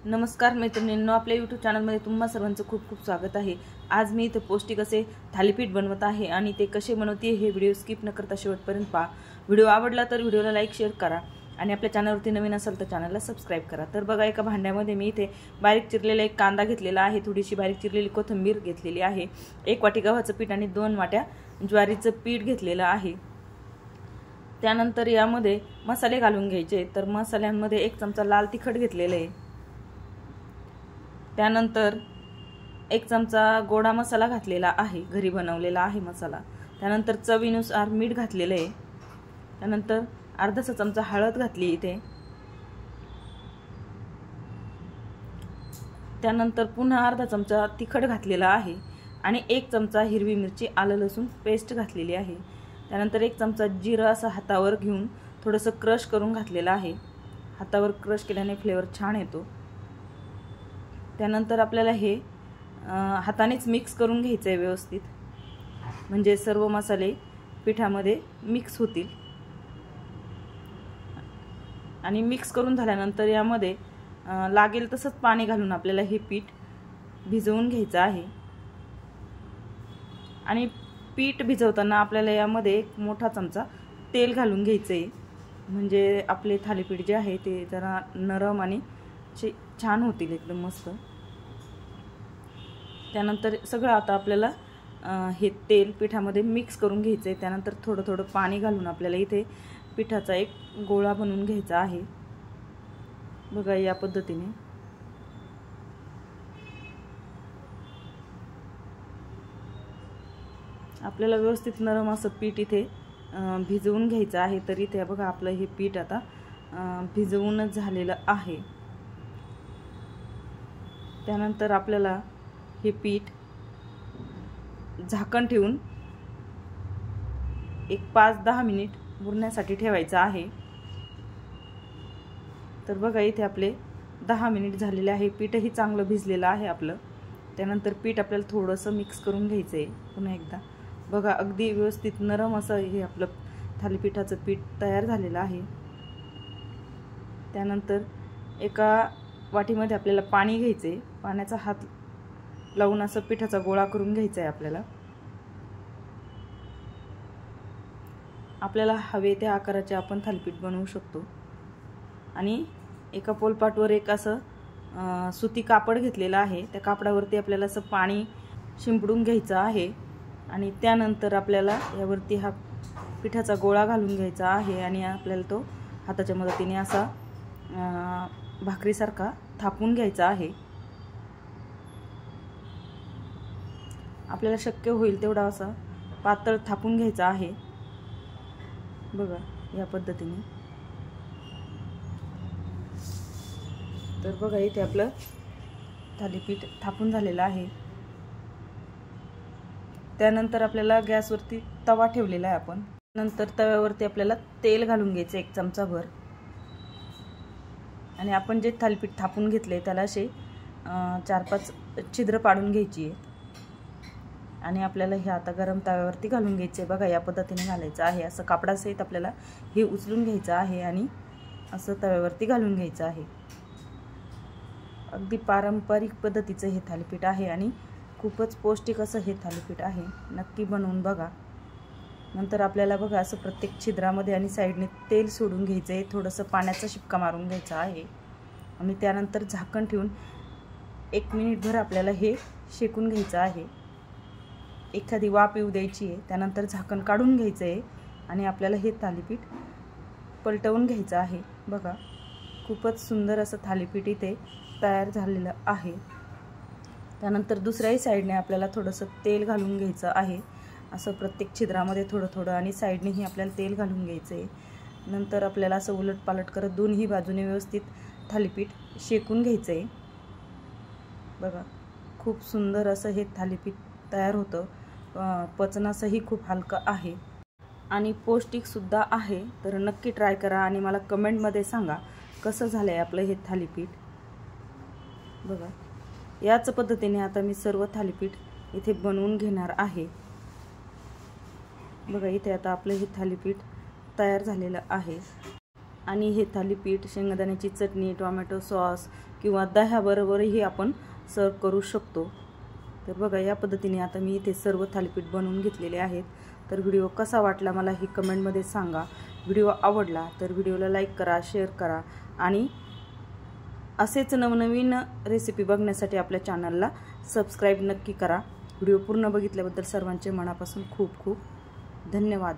नमस्कार मैत्रिणींनो, आपल्या YouTube चॅनलमध्ये तुम्हा सर्वांचं खूप खूप स्वागत आहे। आज मी इथे पौष्टिक असे थालीपीठ बनवत आहे आणि ते कसे बनवते हे व्हिडिओ स्किप न करता शेवटपर्यंत पहा। व्हिडिओ आवडला तर व्हिडिओला लाईक शेअर करा आणि आपल्या चॅनलवरती नवीन असाल तर चॅनलला सबस्क्राइब करा। तर बघा, एका भांड्यामध्ये मी इथे बारीक चिरलेला एक कांदा घेतलेला आहे, थोडीशी बारीक चिरलेली कोथिंबीर घेतलेली आहे, 1 वाटी गव्हाचं पीठ आणि 2 वाट्या ज्वारीचं पीठ घेतलेलं आहे। त्यानंतर यामध्ये मसाले घालून घ्यायचे। तर मसाल्यांमध्ये 1 चमचा लाल तिखट घेतलेले आहे, त्यानंतर 1 चमचा गोडा मसाला घातलेला आहे, घरी बनवलेला आहे मसाला। त्यानंतर चवीनुसार मीठ घातलेले आहे, त्यानंतर अर्धा चमचा हळद घातली इथे, त्यानंतर पुन्हा अर्धा चमचा तिखट घातलेला आहे आणि 1 चमचा हिरवी मिरची आलं लसूण पेस्ट घातलेली आहे। त्यानंतर 1 चमचा जिरं असं हातावर घेऊन थोडंसं क्रश करून घातलेलं आहे। हातावर क्रश केल्याने फ्लेवर छान येतो। त्यानंतर आपल्याला हे हातानेच मिक्स करून घ्यायचं आहे व्यवस्थित, म्हणजे सर्व मसाले पिठामध्ये मिक्स होतील। आणि मिक्स करून झाल्यानंतर यामध्ये लागेल तसंच पाणी घालून आपल्याला हे पीठ भिजवून घ्यायचं आहे। आणि पीठ भिजवताना आपल्याला यामध्ये 1 मोठा चमचा तेल घालून घ्यायचं आहे, म्हणजे आपले थालीपीठ जे आहे ते जरा नरम आणि छान होतील, एकदम मस्त। त्यानंतर सगळं आता आपल्याला हे तेल पिठामध्ये मिक्स करून घ्यायचं आहे। त्यानंतर थोडं थोडं पाणी घालून आपल्याला इथे पिठाचा एक गोळा बनवून घ्यायचा आहे। बघा, या पद्धतीने आपल्याला व्यवस्थित नरम असं पीठ इथे भिजवून घ्यायचं आहे। तर इथे बघा, आपलं हे पीठ आता भिजवूनच झालेलं आहे। त्यानंतर आपल्याला हे पीठ झाकण ठेवून एक 5-10 मिनिट मुरण्यासाठी ठेवायचं आहे। तर बघा, इथे आपले 10 मिनिट झालेले आहे, पीठही चांगलं भिजलेलं आहे आपलं। त्यानंतर पीठ आपल्याला थोडंसं मिक्स करून घ्यायचं आहे पुन्हा एकदा। बघा, अगदी व्यवस्थित नरम असं हे आपलं थालीपीठाचं पीठ तयार झालेलं आहे। त्यानंतर एका वाटीमध्ये आपल्याला पाणी घ्यायचं आहे, पाण्याचा हात लावून असं पिठाचा गोळा करून घ्यायचा आहे आपल्याला। आपल्याला हवे त्या आकाराचे आपण थालीपीठ बनवू शकतो। आणि एका पोलपाटवर एक असं सुती कापड घेतलेलं आहे, त्या कापडावरती आपल्याला असं पाणी शिंपडून घ्यायचं आहे आणि त्यानंतर आपल्याला यावरती हा पिठाचा गोळा घालून घ्यायचा आहे आणि आपल्याला तो हाताच्या मदतीने असा भाकरीसारखा थापून घ्यायचा आहे। आपल्याला शक्य होईल तेवढा असा पातळ थापून घ्यायचा आहे। बघा, या पद्धतीने। तर बघा, इथे आपलं थालीपीठ थापून झालेलं आहे। त्यानंतर आपल्याला गॅसवरती तवा ठेवलेला आहे आपण। नंतर तव्यावरती आपल्याला तेल घालून घ्यायचं 1 चमचाभर आणि आपण जे थालीपीठ थापून घेतले त्याला असे 4-5 छिद्र पाडून घ्यायची आहे आणि आपल्याला हे आता गरम तव्यावरती घालून घ्यायचे। बघा, या पद्धतीने घालायचं आहे, असं कापडासहित आपल्याला हे उचलून घ्यायचं आहे आणि असं तव्यावरती घालून घ्यायचं आहे। अगदी पारंपरिक पद्धतीचं हे थालीपीठ आहे आणि खूपच पौष्टिक असं हे थालीपीठ आहे, नक्की बनवून बघा। नंतर आपल्याला बघा, असं प्रत्येक छिद्रामध्ये आणि साईडने तेल सोडून घ्यायचं आहे, थोडंसं पाण्याचा शिपका मारून घ्यायचा आहे आणि त्यानंतर झाकण ठेवून 1 मिनिटभर आपल्याला हे शेकून घ्यायचं आहे। एखादी वाफ येऊ द्यायची आहे, त्यानंतर झाकण काढून घ्यायचं आहे आणि आपल्याला हे थालीपीठ पलटवून घ्यायचं आहे। बघा, खूपच सुंदर असं थालीपीठ इथे तयार झालेलं आहे। त्यानंतर दुसऱ्याही साईडने आपल्याला थोडंसं तेल घालून घ्यायचं आहे, असं प्रत्येक छिद्रामध्ये थोडं थोडं आणि साईडनेही आपल्याला तेल घालून घ्यायचं आहे। नंतर आपल्याला असं उलटपालट करत दोन्ही बाजूने व्यवस्थित थालीपीठ शेकून घ्यायचं आहे। बघा, खूप सुंदर असं हे थालीपीठ तयार होतं। पचनासही खूप हलकं आहे आणि पौष्टिक सुद्धा आहे। तर नक्की ट्राय करा आणि मला कमेंटमध्ये सांगा कसं झालंय आपलं हे थालीपीठ। बघा, याच पद्धतीने आता मी सर्व थालीपीठ इथे बनवून घेणार आहे। बघा, इथे आता आपलं हे थालीपीठ तयार झालेलं आहे। आणि हे थालीपीठ शेंगदाण्याची चटणी, टोमॅटो सॉस किंवा दह्याबरोबरही आपण सर्व करू शकतो। तर बघा या पद्धतीने आता मी इथे सर्व थालीपीठ बनवून घेतलेले आहेत। तर व्हिडिओ कसा वाटला मला ही कमेंटमध्ये सांगा। व्हिडिओ आवडला तर व्हिडिओला लाईक करा, शेअर करा आणि असेच नवनवीन रेसिपी बघण्यासाठी आपल्या चॅनलला सबस्क्राईब नक्की करा। व्हिडिओ पूर्ण बघितल्याबद्दल सर्वांचे मनापासून खूप खूप धन्यवाद।